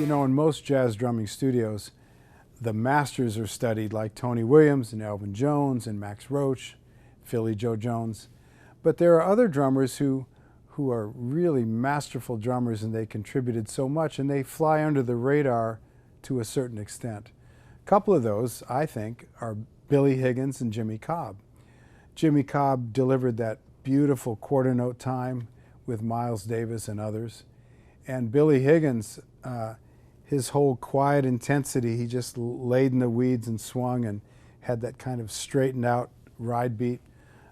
You know, in most jazz drumming studios, the masters are studied like Tony Williams and Elvin Jones and Max Roach, Philly Joe Jones. But there are other drummers who are really masterful drummers, and they contributed so much, and they fly under the radar to a certain extent. A couple of those, I think, are Billy Higgins and Jimmy Cobb. Jimmy Cobb delivered that beautiful quarter note time with Miles Davis and others. And Billy Higgins, his whole quiet intensity, he just laid in the weeds and swung and had that kind of straightened out ride beat.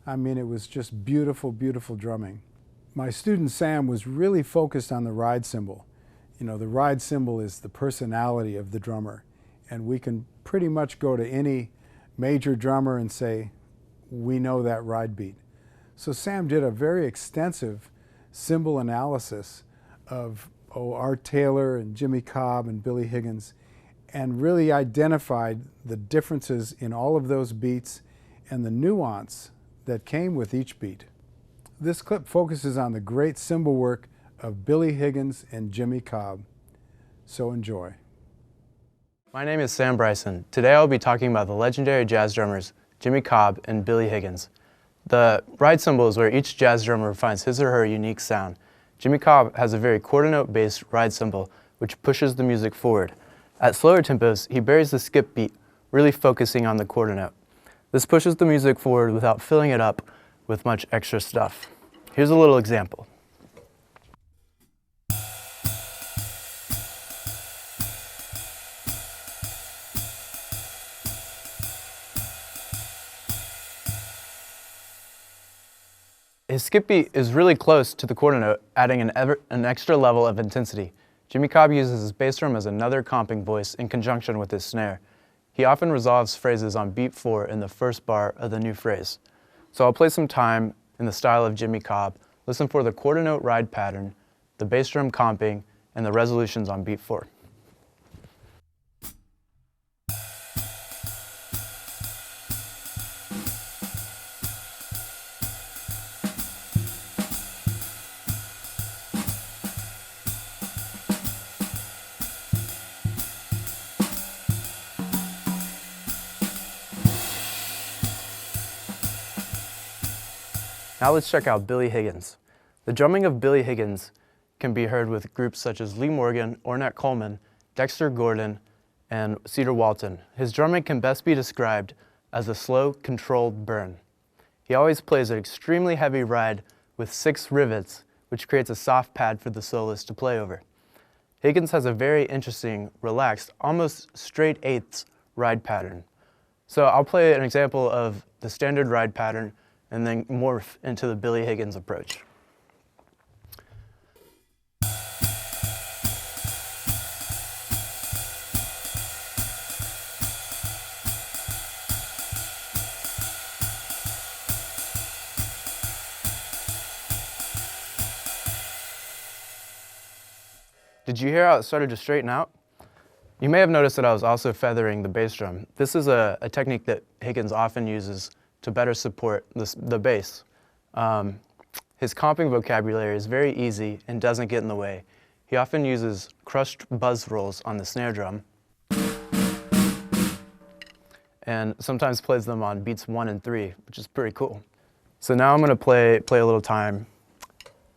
I mean, it was just beautiful, beautiful drumming. My student Sam was really focused on the ride cymbal. You know, the ride cymbal is the personality of the drummer, and we can pretty much go to any major drummer and say, we know that ride beat. So Sam did a very extensive cymbal analysis of Art Taylor and Jimmy Cobb and Billy Higgins, and really identified the differences in all of those beats and the nuance that came with each beat. This clip focuses on the great cymbal work of Billy Higgins and Jimmy Cobb. So enjoy. My name is Sam Bryson. Today I'll be talking about the legendary jazz drummers Jimmy Cobb and Billy Higgins. The ride cymbal is where each jazz drummer finds his or her unique sound. Jimmy Cobb has a very quarter note based ride cymbal which pushes the music forward. At slower tempos, he buries the skip beat, really focusing on the quarter note. This pushes the music forward without filling it up with much extra stuff. Here's a little example. His skip beat is really close to the quarter note, adding an extra level of intensity. Jimmy Cobb uses his bass drum as another comping voice in conjunction with his snare. He often resolves phrases on beat 4 in the first bar of the new phrase. So I'll play some time in the style of Jimmy Cobb, listen for the quarter note ride pattern, the bass drum comping, and the resolutions on beat 4. Now let's check out Billy Higgins. The drumming of Billy Higgins can be heard with groups such as Lee Morgan, Ornette Coleman, Dexter Gordon, and Cedar Walton. His drumming can best be described as a slow, controlled burn. He always plays an extremely heavy ride with 6 rivets, which creates a soft pad for the soloist to play over. Higgins has a very interesting, relaxed, almost straight eighths ride pattern. So I'll play an example of the standard ride pattern and then morph into the Billy Higgins approach. Did you hear how it started to straighten out? You may have noticed that I was also feathering the bass drum. This is a technique that Higgins often uses to better support the bass. His comping vocabulary is very easy and doesn't get in the way. He often uses crushed buzz rolls on the snare drum and sometimes plays them on beats 1 and 3, which is pretty cool. So now I'm going to play a little time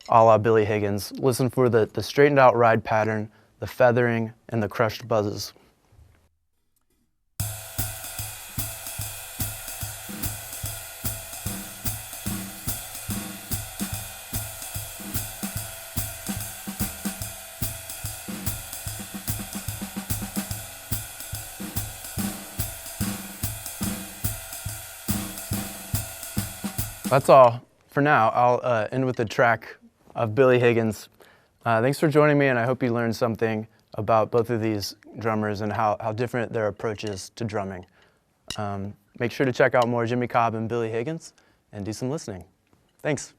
a la Billy Higgins. Listen for the straightened out ride pattern, the feathering, and the crushed buzzes. That's all for now. I'll end with a track of Billy Higgins. Thanks for joining me, and I hope you learned something about both of these drummers and how different their approach is to drumming. Make sure to check out more Jimmy Cobb and Billy Higgins and do some listening. Thanks.